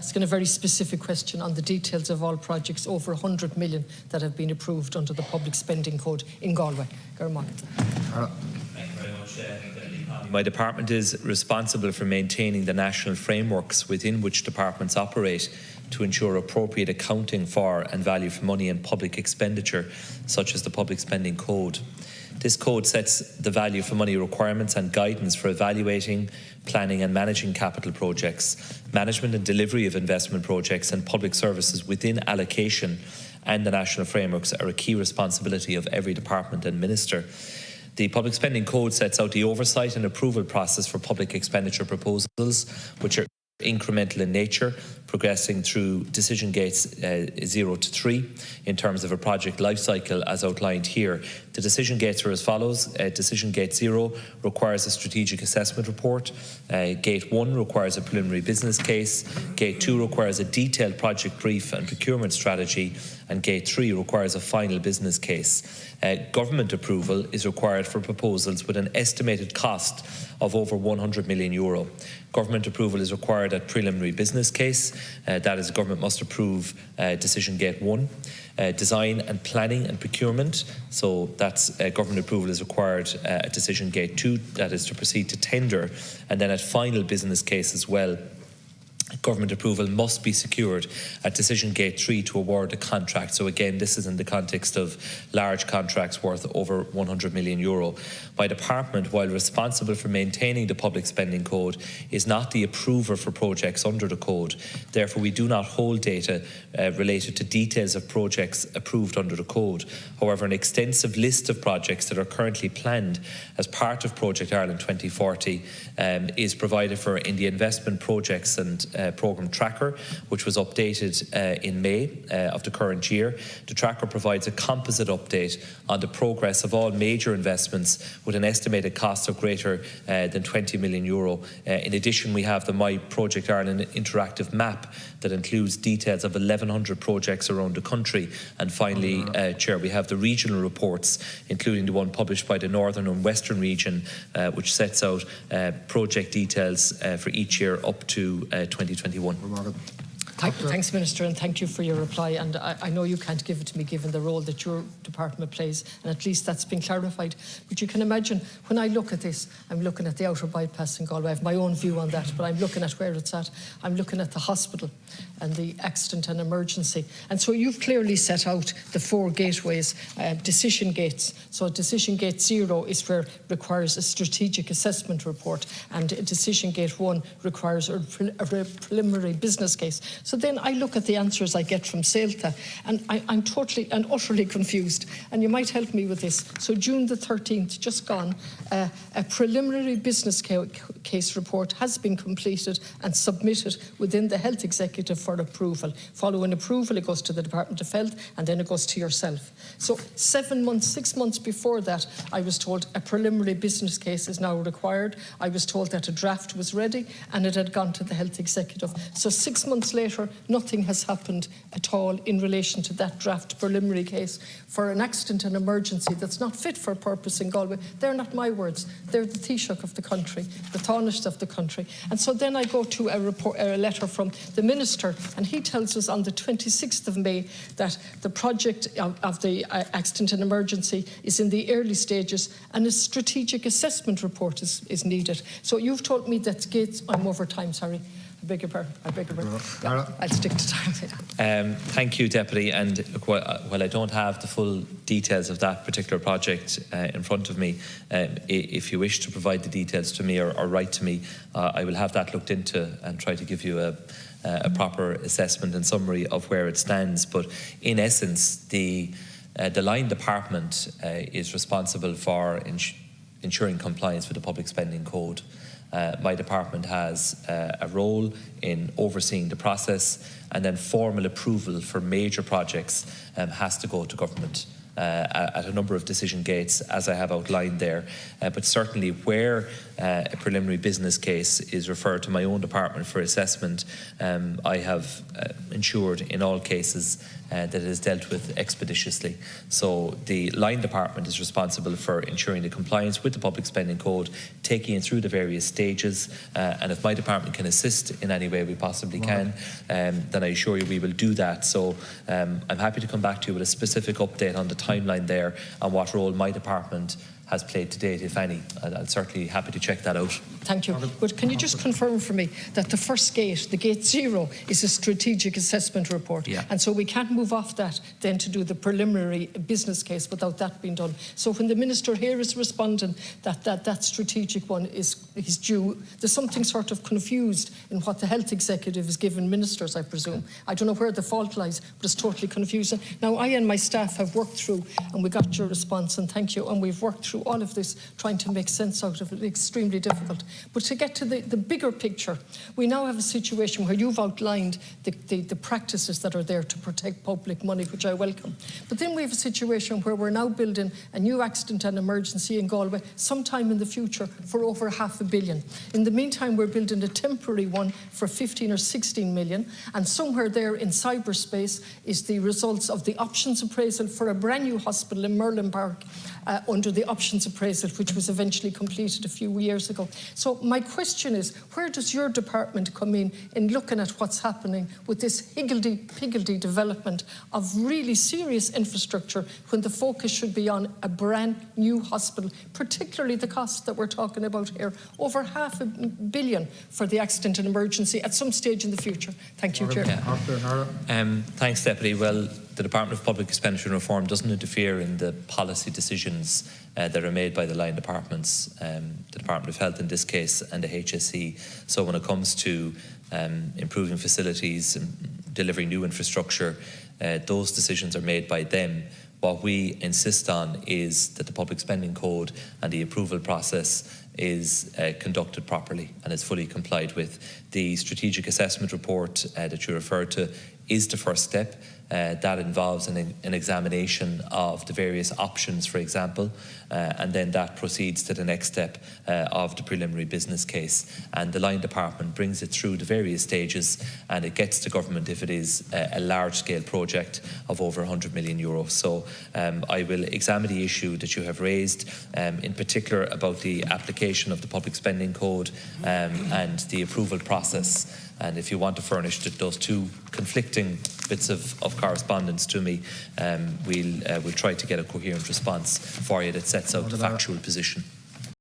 asking a very specific question on the details of all projects over 100 million that have been approved under the public spending code in Galway. My department is responsible for maintaining the national frameworks within which departments operate to ensure appropriate accounting for and value for money in public expenditure, such as the Public Spending Code. This code sets the value for money requirements and guidance for evaluating, planning and managing capital projects, management and delivery of investment projects and public services within allocation, and the national frameworks are a key responsibility of every department and minister. The Public Spending Code sets out the oversight and approval process for public expenditure proposals, which are incremental in nature, progressing through decision gates 0 to 3 in terms of a project life cycle as outlined here. The decision gates are as follows. Decision gate 0 requires a strategic assessment report. Gate 1 requires a preliminary business case. Gate 2 requires a detailed project brief and procurement strategy. And Gate 3 requires a final business case. Government approval is required for proposals with an estimated cost of over €100 million. Government approval is required at preliminary business case. That is, government must approve decision gate 1. Design and planning and procurement, so that's government approval is required at decision gate 2, that is to proceed to tender, and then at final business case as well. Government approval must be secured at decision gate 3 to award a contract. So again, this is in the context of large contracts worth over €100 million. My department, while responsible for maintaining the public spending code, is not the approver for projects under the code. Therefore, we do not hold data related to details of projects approved under the code. However, an extensive list of projects that are currently planned as part of Project Ireland 2040 is provided for in the investment projects and programme tracker, which was updated in May of the current year. The tracker provides a composite update on the progress of all major investments with an estimated cost of greater than €20 million. In addition, we have the My Project Ireland interactive map that includes details of 1,100 projects around the country. And finally, Chair, we have the regional reports, including the one published by the Northern and Western region, which sets out project details for each year up to 2021. Thanks, Minister, and thank you for your reply. And I know you can't give it to me given the role that your department plays, and at least that's been clarified. But you can imagine, when I look at this, I'm looking at the outer bypass in Galway. I have my own view on that, but I'm looking at where it's at. I'm looking at the hospital and the accident and emergency. And so you've clearly set out the 4 gateways, decision gates. So decision gate 0 is where requires a strategic assessment report, and decision gate 1 requires a preliminary business case. So then I look at the answers I get from Ceilta, and I'm totally and utterly confused. And you might help me with this. So June the 13th, just gone, a preliminary business case report has been completed and submitted within the Health Executive for approval. Following approval, it goes to the Department of Health, and then it goes to yourself. So 6 months before that, I was told a preliminary business case is now required. I was told that a draft was ready and it had gone to the Health Executive. So 6 months later, nothing has happened at all in relation to that draft preliminary case for an accident and emergency that's not fit for purpose in Galway. They're not my words. They're the Taoiseach of the country, the Taoiseach of the country. And so then I go to a letter from the Minister, and he tells us on the 26th of May that the project of the accident and emergency is in the early stages and a strategic assessment report is needed. So you've told me that gates, I'm over time, sorry. I beg your pardon. Yeah, I'll stick to time. Thank you, Deputy. And while I don't have the full details of that particular project in front of me, if you wish to provide the details to me or write to me, I will have that looked into and try to give you a proper assessment and summary of where it stands. But in essence, the line department is responsible for ensuring compliance with the Public Spending Code. My department has a role in overseeing the process, and then formal approval for major projects has to go to government at a number of decision gates, as I have outlined there. But certainly where a preliminary business case is referred to my own department for assessment, I have ensured in all cases that it is dealt with expeditiously. So the line department is responsible for ensuring the compliance with the public spending code, taking it through the various stages, and if my department can assist in any way we possibly can, then I assure you we will do that. So I'm happy to come back to you with a specific update on the timeline there and what role my department has played to date, if any. I'm certainly happy to check that out. Thank you. But can you just confirm for me that the first gate, the gate 0, is a strategic assessment report? Yeah. And so we can't move off that then to do the preliminary business case without that being done. So when the Minister here is responding that strategic one is due, there's something sort of confused in what the Health Executive is giving ministers, I presume. I don't know where the fault lies, but it's totally confusing. Now, I and my staff have worked through, and we got your response, and thank you, and we've worked through all of this, trying to make sense out of it. Extremely difficult. But to get to the bigger picture, we now have a situation where you've outlined the practices that are there to protect public money, which I welcome. But then we have a situation where we're now building a new accident and emergency in Galway sometime in the future for over £500 million. In the meantime, we're building a temporary one for 15 or 16 million, and somewhere there in cyberspace is the results of the options appraisal for a brand new hospital in Merlin Park under the options appraisal, which was eventually completed a few years ago. So my question is, where does your department come in looking at what's happening with this higgledy-piggledy development of really serious infrastructure when the focus should be on a brand new hospital, particularly the cost that we're talking about here, over £500 million for the accident and emergency at some stage in the future? Thank you, Chair. Thanks, Deputy. Well, the Department of Public Expenditure and Reform doesn't interfere in the policy decisions that are made by the line departments, the Department of Health in this case, and the HSE. So when it comes to improving facilities and delivering new infrastructure, those decisions are made by them. What we insist on is that the public spending code and the approval process is conducted properly and is fully complied with. The strategic assessment report that you referred to is the first step. That involves an examination of the various options, for example, and then that proceeds to the next step of the preliminary business case. And the line department brings it through the various stages, and it gets to government if it is a large-scale project of over €100 million. So I will examine the issue that you have raised, in particular about the application of the public spending code and the approval process. And if you want to furnish those two conflicting bits of correspondence to me, we'll try to get a coherent response for you that sets out the factual position.